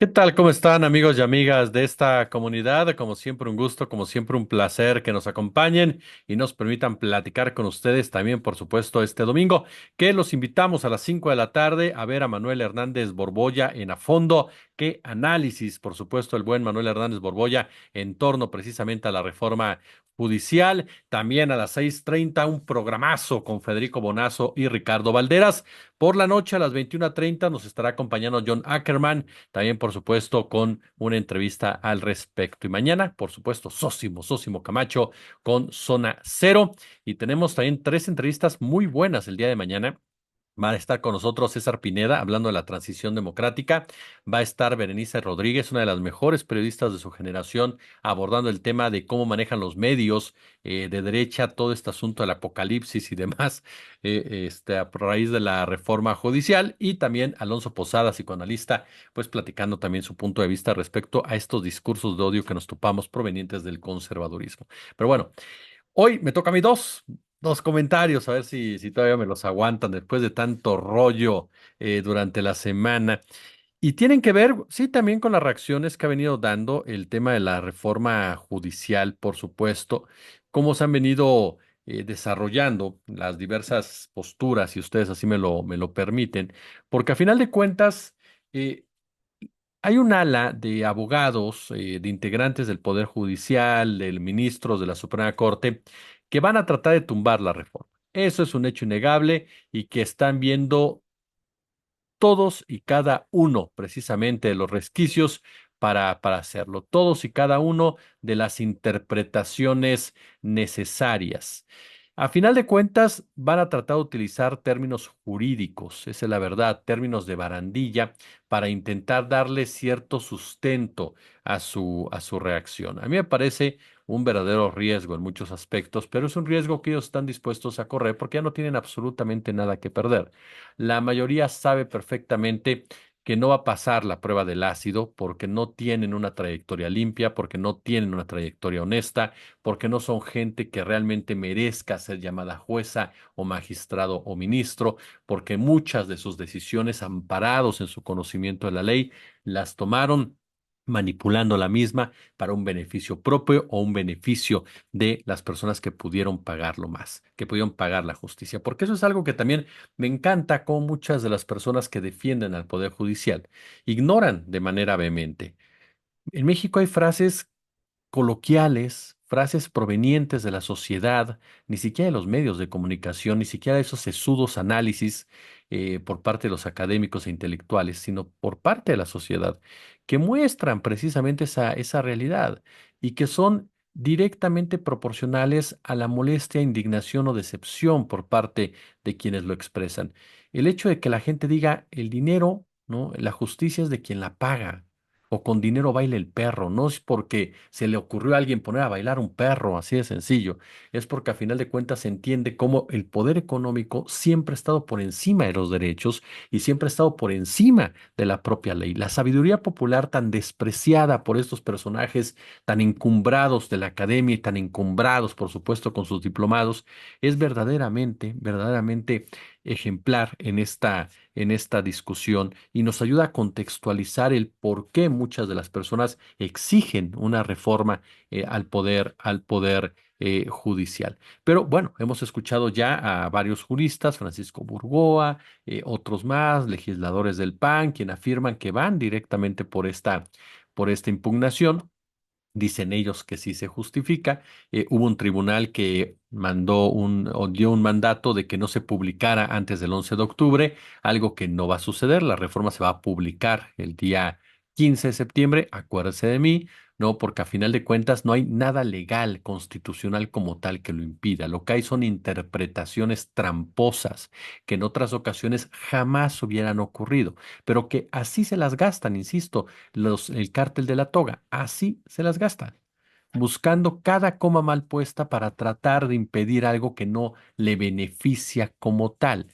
¿Qué tal? ¿Cómo están amigos y amigas de esta comunidad? Como siempre un gusto, como siempre un placer que nos acompañen y nos permitan platicar con ustedes también, por supuesto, este domingo, que los invitamos a las 5 de la tarde a ver a Manuel Hernández Borbolla en A Fondo. Qué análisis, por supuesto, el buen Manuel Hernández Borbolla en torno precisamente a la reforma judicial. También a las 6:30 un programazo con Federico Bonazo y Ricardo Valderas. Por la noche a las 21:30 nos estará acompañando John Ackerman también, por supuesto, con una entrevista al respecto. Y mañana, por supuesto, Sósimo Camacho con Zona Cero. Y tenemos también tres entrevistas muy buenas el día de mañana. Va a estar con nosotros César Pineda hablando de la transición democrática. Va a estar Berenice Rodríguez, una de las mejores periodistas de su generación, abordando el tema de cómo manejan los medios de derecha, todo este asunto del apocalipsis y demás, a raíz de la reforma judicial. Y también Alonso Posada, psicoanalista, pues platicando también su punto de vista respecto a estos discursos de odio que nos topamos provenientes del conservadurismo. Pero bueno. Hoy me toca a mí dos comentarios, a ver si todavía me los aguantan después de tanto rollo durante la semana. Y tienen que ver, sí, también con las reacciones que ha venido dando el tema de la reforma judicial, por supuesto, cómo se han venido desarrollando las diversas posturas, si ustedes así me lo permiten, porque a final de cuentas, eh, hay un ala de abogados, de integrantes del Poder Judicial, de ministros de la Suprema Corte, que van a tratar de tumbar la reforma. Eso es un hecho innegable y que están viendo todos y cada uno precisamente de los resquicios para hacerlo, todos y cada uno de las interpretaciones necesarias. A final de cuentas, van a tratar de utilizar términos jurídicos, esa es la verdad, términos de barandilla, para intentar darle cierto sustento a su reacción. A mí me parece un verdadero riesgo en muchos aspectos, pero es un riesgo que ellos están dispuestos a correr porque ya no tienen absolutamente nada que perder. La mayoría sabe perfectamente que no va a pasar la prueba del ácido porque no tienen una trayectoria limpia, porque no tienen una trayectoria honesta, porque no son gente que realmente merezca ser llamada jueza o magistrado o ministro, porque muchas de sus decisiones, amparados en su conocimiento de la ley, las tomaron manipulando la misma para un beneficio propio o un beneficio de las personas que pudieron pagarlo más, que pudieron pagar la justicia. Porque eso es algo que también me encanta cómo muchas de las personas que defienden al Poder Judicial ignoran de manera vehemente. En México hay frases coloquiales, frases provenientes de la sociedad, ni siquiera de los medios de comunicación, ni siquiera de esos sesudos análisis por parte de los académicos e intelectuales, sino por parte de la sociedad, que muestran precisamente esa realidad y que son directamente proporcionales a la molestia, indignación o decepción por parte de quienes lo expresan. El hecho de que la gente diga el dinero, ¿no? La justicia es de quien la paga o con dinero baila el perro. No es porque se le ocurrió a alguien poner a bailar un perro, así de sencillo. Es porque a final de cuentas se entiende cómo el poder económico siempre ha estado por encima de los derechos y siempre ha estado por encima de la propia ley. La sabiduría popular tan despreciada por estos personajes tan encumbrados de la academia y tan encumbrados, por supuesto, con sus diplomados, es verdaderamente ejemplar en esta discusión y nos ayuda a contextualizar el por qué muchas de las personas exigen una reforma al poder judicial. Pero bueno, hemos escuchado ya a varios juristas, Francisco Burgoa, otros más, legisladores del PAN, quien afirman que van directamente por esta impugnación. Dicen ellos que sí se justifica. Hubo un tribunal que o dio un mandato de que no se publicara antes del 11 de octubre, algo que no va a suceder. La reforma se va a publicar el día 15 de septiembre, acuérdese de mí, ¿no? Porque a final de cuentas no hay nada legal, constitucional como tal que lo impida. Lo que hay son interpretaciones tramposas que en otras ocasiones jamás hubieran ocurrido, pero que así se las gastan, insisto el cártel de la toga, así se las gastan, buscando cada coma mal puesta para tratar de impedir algo que no le beneficia como tal.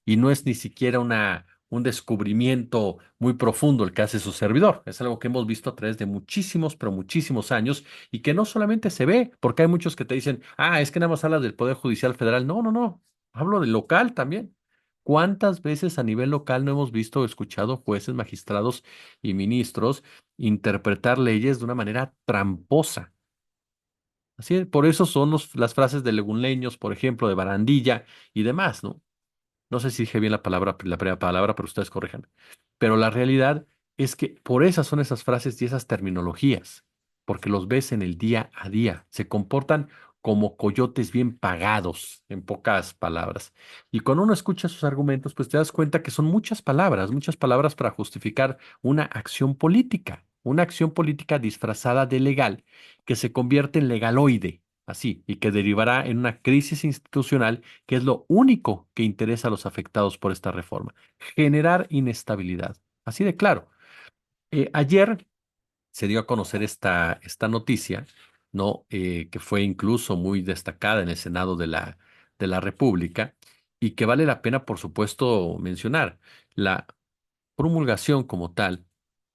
Y no es ni siquiera un descubrimiento muy profundo el que hace su servidor. Es algo que hemos visto a través de muchísimos, pero muchísimos años y que no solamente se ve, porque hay muchos que te dicen, es que nada más hablas del Poder Judicial Federal. No, no, no. Hablo del local también. ¿Cuántas veces a nivel local no hemos visto o escuchado jueces, magistrados y ministros interpretar leyes de una manera tramposa? Así es, por eso son las frases de legunleños, por ejemplo, de barandilla y demás, ¿no? No sé si dije bien la palabra, la primera palabra, pero ustedes corrijan. Pero la realidad es que por esas son esas frases y esas terminologías, porque los ves en el día a día. Se comportan como coyotes bien pagados, en pocas palabras. Y cuando uno escucha sus argumentos, pues te das cuenta que son muchas palabras para justificar una acción política disfrazada de legal, que se convierte en legaloide, así, y que derivará en una crisis institucional que es lo único que interesa a los afectados por esta reforma, generar inestabilidad. Así de claro. Ayer se dio a conocer esta noticia, ¿no? Que fue incluso muy destacada en el Senado de la República y que vale la pena, por supuesto, mencionar. La promulgación como tal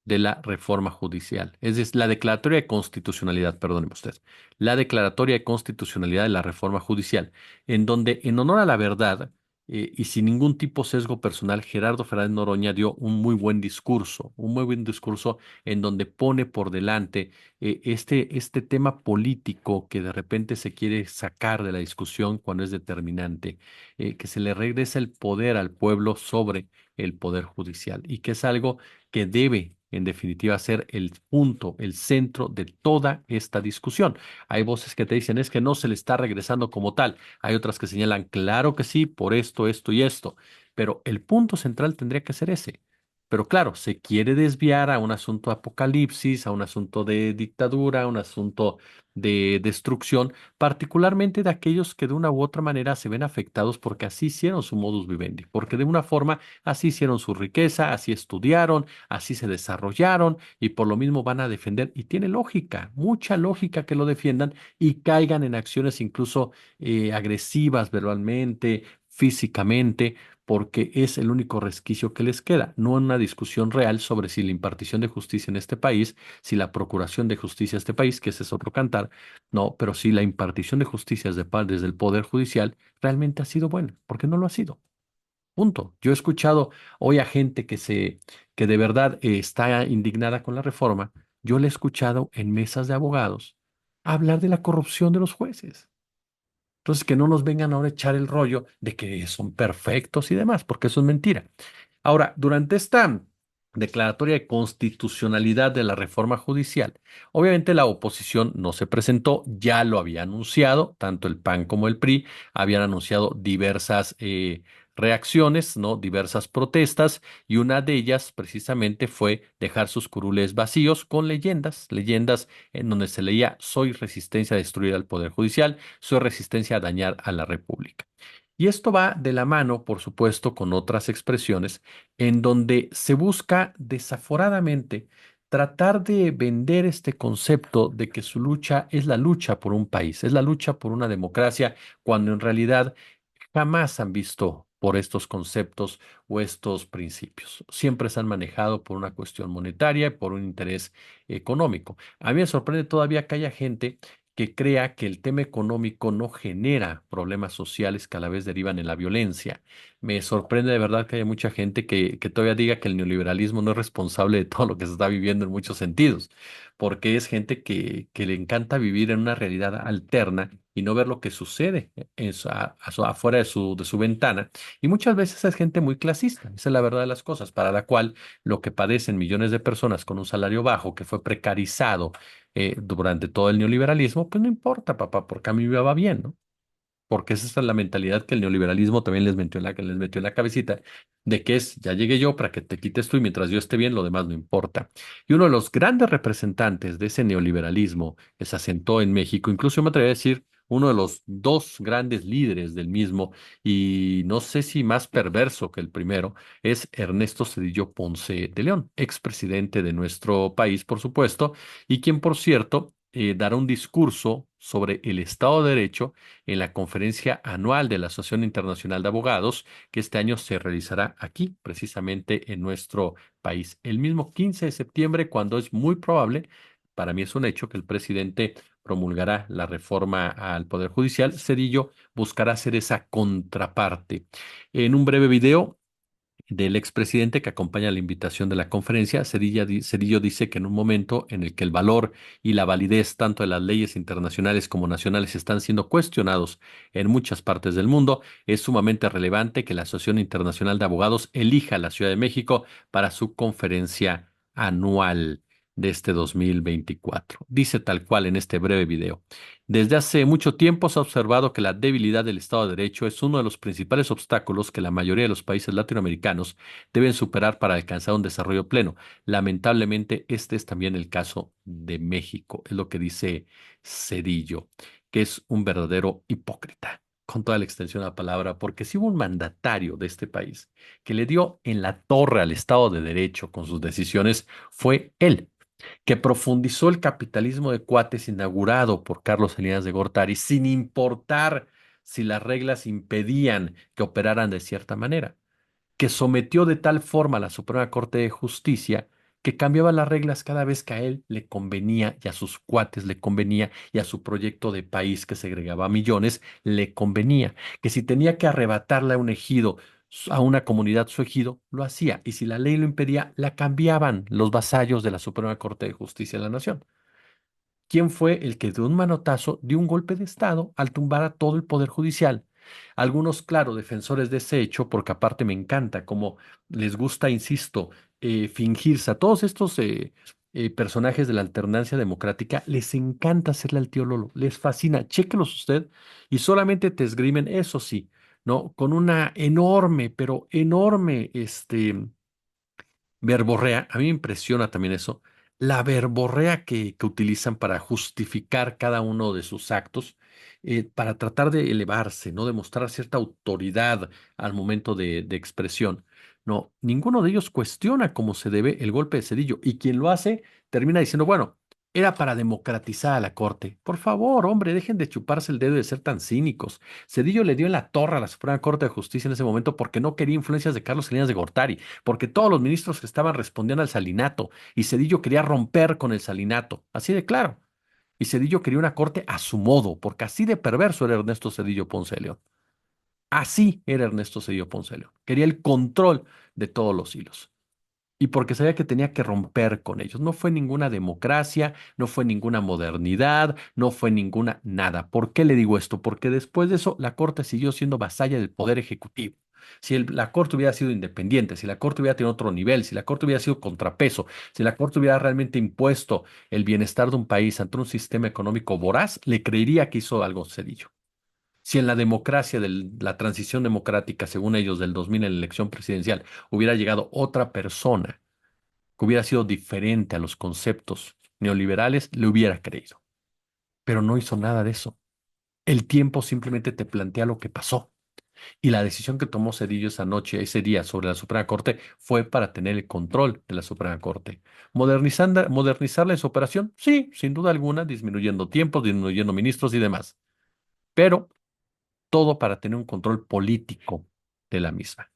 de la reforma judicial. Es decir, la declaratoria de constitucionalidad, perdóneme usted, la declaratoria de constitucionalidad de la reforma judicial, en donde, en honor a la verdad y sin ningún tipo de sesgo personal, Gerardo Fernández Noroña dio un muy buen discurso en donde pone por delante este tema político que de repente se quiere sacar de la discusión cuando es determinante, que se le regresa el poder al pueblo sobre el poder judicial y que es algo que debe, en definitiva, ser el punto, el centro de toda esta discusión. Hay voces que te dicen es que no se le está regresando como tal. Hay otras que señalan, claro que sí, por esto, esto y esto. Pero el punto central tendría que ser ese. Pero claro, se quiere desviar a un asunto de apocalipsis, a un asunto de dictadura, a un asunto de destrucción, particularmente de aquellos que de una u otra manera se ven afectados porque así hicieron su modus vivendi, porque de una forma así hicieron su riqueza, así estudiaron, así se desarrollaron y por lo mismo van a defender. Y tiene lógica, mucha lógica que lo defiendan y caigan en acciones incluso agresivas verbalmente, físicamente, porque es el único resquicio que les queda, no en una discusión real sobre si la impartición de justicia en este país, si la procuración de justicia en este país, que ese es otro cantar, no, pero si la impartición de justicia desde el Poder Judicial realmente ha sido buena, porque no lo ha sido. Punto. Yo he escuchado hoy a gente que de verdad está indignada con la reforma. Yo le he escuchado en mesas de abogados hablar de la corrupción de los jueces. Entonces, que no nos vengan ahora a echar el rollo de que son perfectos y demás, porque eso es mentira. Ahora, durante esta declaratoria de constitucionalidad de la reforma judicial, obviamente la oposición no se presentó, ya lo había anunciado, tanto el PAN como el PRI habían anunciado diversas reacciones, ¿no? Diversas protestas, y una de ellas precisamente fue dejar sus curules vacíos con leyendas en donde se leía: soy resistencia a destruir al Poder Judicial, soy resistencia a dañar a la República. Y esto va de la mano, por supuesto, con otras expresiones en donde se busca desaforadamente tratar de vender este concepto de que su lucha es la lucha por un país, es la lucha por una democracia, cuando en realidad jamás han visto por estos conceptos o estos principios. Siempre se han manejado por una cuestión monetaria y por un interés económico. A mí me sorprende todavía que haya gente que crea que el tema económico no genera problemas sociales que a la vez derivan en la violencia. Me sorprende de verdad que haya mucha gente que todavía diga que el neoliberalismo no es responsable de todo lo que se está viviendo en muchos sentidos, porque es gente que le encanta vivir en una realidad alterna y no ver lo que sucede afuera de su ventana. Y muchas veces es gente muy clasista, esa es la verdad de las cosas, para la cual lo que padecen millones de personas con un salario bajo, que fue precarizado durante todo el neoliberalismo, pues no importa, papá, porque a mí me va bien, ¿no? Porque esa es la mentalidad que el neoliberalismo también que les metió en la cabecita, de que es, ya llegué yo para que te quites tú y mientras yo esté bien, lo demás no importa. Y uno de los grandes representantes de ese neoliberalismo que se asentó en México, incluso yo me atrevería a decir, uno de los dos grandes líderes del mismo, y no sé si más perverso que el primero, es Ernesto Zedillo Ponce de León, expresidente de nuestro país, por supuesto, y quien, por cierto, dará un discurso sobre el Estado de Derecho en la conferencia anual de la Asociación Internacional de Abogados, que este año se realizará aquí, precisamente en nuestro país, el mismo 15 de septiembre, cuando es muy probable para mí es un hecho que el presidente promulgará la reforma al Poder Judicial. Cedillo buscará hacer esa contraparte. En un breve video del expresidente que acompaña la invitación de la conferencia, Cedillo dice que en un momento en el que el valor y la validez tanto de las leyes internacionales como nacionales están siendo cuestionados en muchas partes del mundo, es sumamente relevante que la Asociación Internacional de Abogados elija la Ciudad de México para su conferencia anual de este 2024. Dice tal cual en este breve video. Desde hace mucho tiempo se ha observado que la debilidad del Estado de Derecho es uno de los principales obstáculos que la mayoría de los países latinoamericanos deben superar para alcanzar un desarrollo pleno. Lamentablemente, este es también el caso de México, es lo que dice Cedillo, que es un verdadero hipócrita, con toda la extensión de la palabra, porque si hubo un mandatario de este país que le dio en la torre al Estado de Derecho con sus decisiones, fue él que profundizó el capitalismo de cuates inaugurado por Carlos Salinas de Gortari, sin importar si las reglas impedían que operaran de cierta manera, que sometió de tal forma a la Suprema Corte de Justicia que cambiaba las reglas cada vez que a él le convenía y a sus cuates le convenía y a su proyecto de país que segregaba a millones le convenía, que si tenía que arrebatarle a un ejido, a una comunidad su ejido, lo hacía, y si la ley lo impedía, la cambiaban los vasallos de la Suprema Corte de Justicia de la Nación. ¿Quién fue el que de un manotazo dio un golpe de Estado al tumbar a todo el Poder Judicial? Algunos, claro, defensores de ese hecho, porque aparte me encanta cómo les gusta, insisto, fingirse a todos estos personajes de la alternancia democrática, les encanta hacerle al tío Lolo, les fascina, chéquelos usted y solamente te esgrimen, eso sí, ¿no? Con una enorme, pero enorme, verborrea, a mí me impresiona también eso, la verborrea que utilizan para justificar cada uno de sus actos, para tratar de elevarse, ¿no? De mostrar cierta autoridad al momento de expresión. No, ninguno de ellos cuestiona cómo se debe el golpe de Cedillo, y quien lo hace termina diciendo, bueno, era para democratizar a la corte. Por favor, hombre, dejen de chuparse el dedo y de ser tan cínicos. Cedillo le dio en la torre a la Suprema Corte de Justicia en ese momento porque no quería influencias de Carlos Salinas de Gortari, porque todos los ministros que estaban respondiendo al salinato y Cedillo quería romper con el salinato, así de claro. Y Cedillo quería una corte a su modo, porque así de perverso era Ernesto Cedillo Ponce de León. Así era Ernesto Cedillo Ponce de León. Quería el control de todos los hilos. Y porque sabía que tenía que romper con ellos. No fue ninguna democracia, no fue ninguna modernidad, no fue ninguna nada. ¿Por qué le digo esto? Porque después de eso la Corte siguió siendo vasalla del Poder Ejecutivo. Si la Corte hubiera sido independiente, si la Corte hubiera tenido otro nivel, si la Corte hubiera sido contrapeso, si la Corte hubiera realmente impuesto el bienestar de un país ante un sistema económico voraz, le creería que hizo algo Cedillo. Si en la democracia, de la transición democrática, según ellos, del 2000 en la elección presidencial, hubiera llegado otra persona que hubiera sido diferente a los conceptos neoliberales, le hubiera creído. Pero no hizo nada de eso. El tiempo simplemente te plantea lo que pasó. Y la decisión que tomó Cedillo esa noche, ese día, sobre la Suprema Corte, fue para tener el control de la Suprema Corte. ¿Modernizarla en su operación? Sí, sin duda alguna, disminuyendo tiempos, disminuyendo ministros y demás. Pero todo para tener un control político de la misma.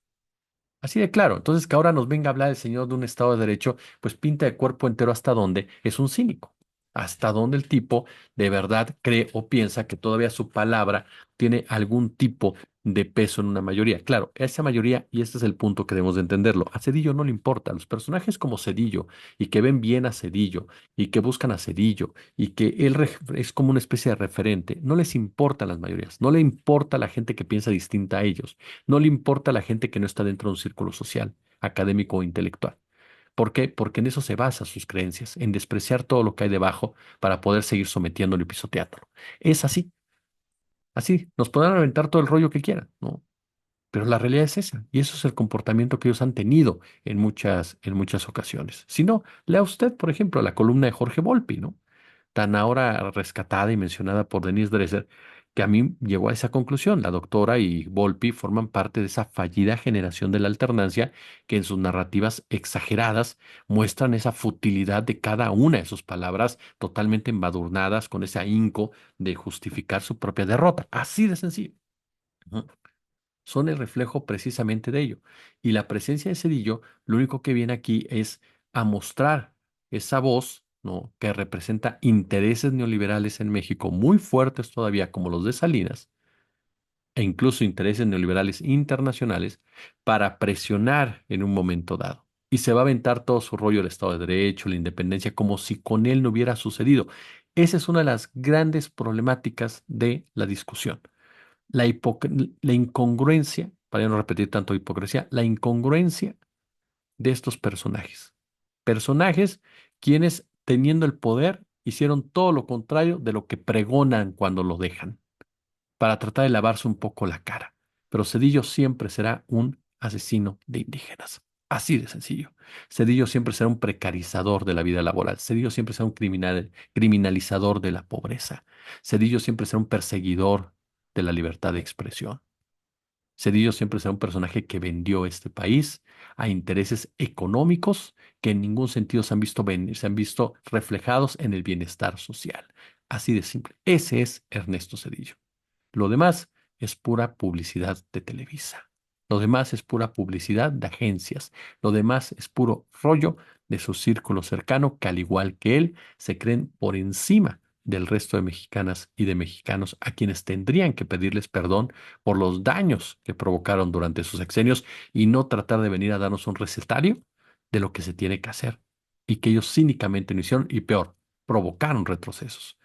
Así de claro. Entonces, que ahora nos venga a hablar el señor de un Estado de Derecho, pues pinta de cuerpo entero hasta dónde es un cínico. Hasta dónde el tipo de verdad cree o piensa que todavía su palabra tiene algún tipo de peso en una mayoría. Claro, esa mayoría, y este es el punto que debemos de entenderlo, a Cedillo no le importa. Los personajes como Cedillo y que ven bien a Cedillo y que buscan a Cedillo y que él es como una especie de referente, no les importan las mayorías, no le importa la gente que piensa distinta a ellos. No le importa a la gente que no está dentro de un círculo social, académico o intelectual. ¿Por qué? Porque en eso se basa sus creencias, en despreciar todo lo que hay debajo para poder seguir sometiéndolo y pisoteándolo. Es así, así. Nos podrán aventar todo el rollo que quieran, ¿no? Pero la realidad es esa, y eso es el comportamiento que ellos han tenido en muchas ocasiones. Si no, lea usted, por ejemplo, la columna de Jorge Volpi, ¿no? Tan ahora rescatada y mencionada por Denise Dresser, que a mí llegó a esa conclusión. La doctora y Volpi forman parte de esa fallida generación de la alternancia que en sus narrativas exageradas muestran esa futilidad de cada una de sus palabras totalmente embadurnadas con ese ahínco de justificar su propia derrota. Así de sencillo. Ujú. Son el reflejo precisamente de ello. Y la presencia de Cedillo, lo único que viene aquí es a mostrar esa voz ¿no? Que representa intereses neoliberales en México muy fuertes todavía, como los de Salinas, e incluso intereses neoliberales internacionales, para presionar en un momento dado. Y se va a aventar todo su rollo del Estado de Derecho, la independencia, como si con él no hubiera sucedido. Esa es una de las grandes problemáticas de la discusión. La incongruencia, para ya no repetir tanto hipocresía, la incongruencia de estos personajes. Personajes quienes, teniendo el poder, hicieron todo lo contrario de lo que pregonan cuando lo dejan, para tratar de lavarse un poco la cara. Pero Cedillo siempre será un asesino de indígenas. Así de sencillo. Cedillo siempre será un precarizador de la vida laboral. Cedillo siempre será un criminalizador de la pobreza. Cedillo siempre será un perseguidor de la libertad de expresión. Cedillo siempre será un personaje que vendió este país a intereses económicos que en ningún sentido se han visto venir, se han visto reflejados en el bienestar social. Así de simple. Ese es Ernesto Cedillo. Lo demás es pura publicidad de Televisa. Lo demás es pura publicidad de agencias. Lo demás es puro rollo de su círculo cercano que, al igual que él, se creen por encima del resto de mexicanas y de mexicanos, a quienes tendrían que pedirles perdón por los daños que provocaron durante sus sexenios, y no tratar de venir a darnos un recetario de lo que se tiene que hacer, y que ellos cínicamente no hicieron, y peor, provocaron retrocesos.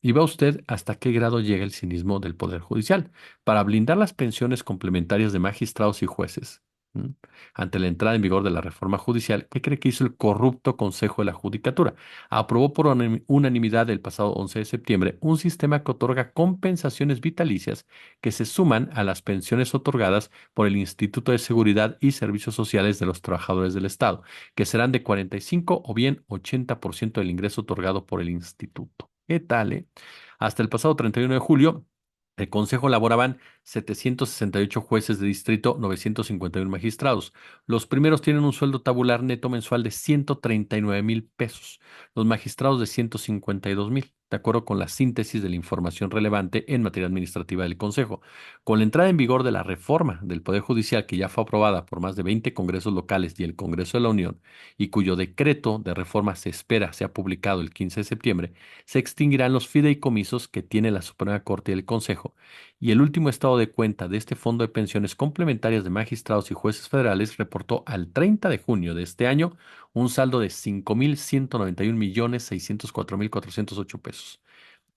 Y va usted hasta qué grado llega el cinismo del Poder Judicial. Para blindar las pensiones complementarias de magistrados y jueces, ¿m? Ante la entrada en vigor de la reforma judicial, ¿qué cree que hizo el corrupto Consejo de la Judicatura? Aprobó por unanimidad el pasado 11 de septiembre un sistema que otorga compensaciones vitalicias que se suman a las pensiones otorgadas por el Instituto de Seguridad y Servicios Sociales de los Trabajadores del Estado, que serán de 45 o bien 80% del ingreso otorgado por el instituto. ¿Qué tal, eh? Hasta el pasado 31 de julio, el Consejo laboraban 768 jueces de distrito, 951 magistrados. Los primeros tienen un sueldo tabular neto mensual de 139,000 pesos, los magistrados de 152,000, de acuerdo con la síntesis de la información relevante en materia administrativa del Consejo. Con la entrada en vigor de la reforma del Poder Judicial, que ya fue aprobada por más de 20 congresos locales y el Congreso de la Unión, y cuyo decreto de reforma se espera sea publicado el 15 de septiembre, se extinguirán los fideicomisos que tiene la Suprema Corte y el Consejo, y el último estado de cuenta de este Fondo de Pensiones Complementarias de Magistrados y Jueces Federales reportó al 30 de junio de este año un saldo de 5,191,604,408 pesos.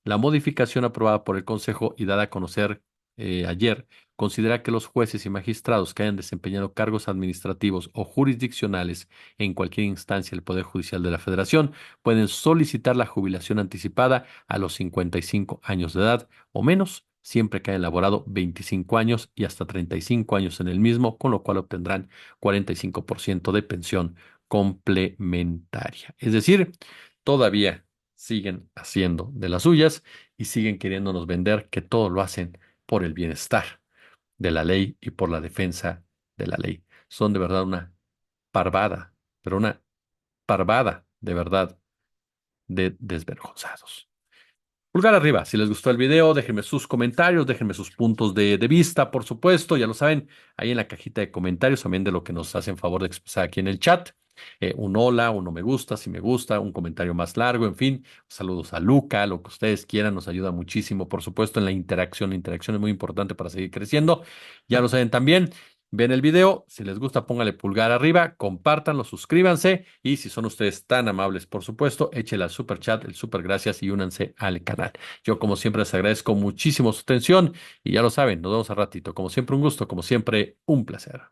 La modificación aprobada por el Consejo y dada a conocer ayer considera que los jueces y magistrados que hayan desempeñado cargos administrativos o jurisdiccionales en cualquier instancia del Poder Judicial de la Federación pueden solicitar la jubilación anticipada a los 55 años de edad o menos, siempre que hayan laborado 25 años y hasta 35 años en el mismo, con lo cual obtendrán 45% de pensión complementaria. Es decir, todavía siguen haciendo de las suyas y siguen queriéndonos vender que todo lo hacen por el bienestar de la ley y por la defensa de la ley. Son de verdad una parvada, pero una parvada de verdad de desvergonzados. Pulgar arriba, si les gustó el video, déjenme sus comentarios, déjenme sus puntos de vista, por supuesto, ya lo saben, ahí en la cajita de comentarios, también de lo que nos hacen favor de expresar aquí en el chat. Un hola, un no me gusta, si me gusta, un comentario más largo, en fin, saludos a Luca, lo que ustedes quieran, nos ayuda muchísimo, por supuesto, en la interacción. La interacción es muy importante para seguir creciendo. Ya lo saben también. Ven el video, si les gusta, póngale pulgar arriba, compártanlo, suscríbanse y si son ustedes tan amables, por supuesto, échele al super chat, el super gracias y únanse al canal. Yo, como siempre, les agradezco muchísimo su atención y ya lo saben, nos vemos al ratito. Como siempre, un gusto, como siempre, un placer.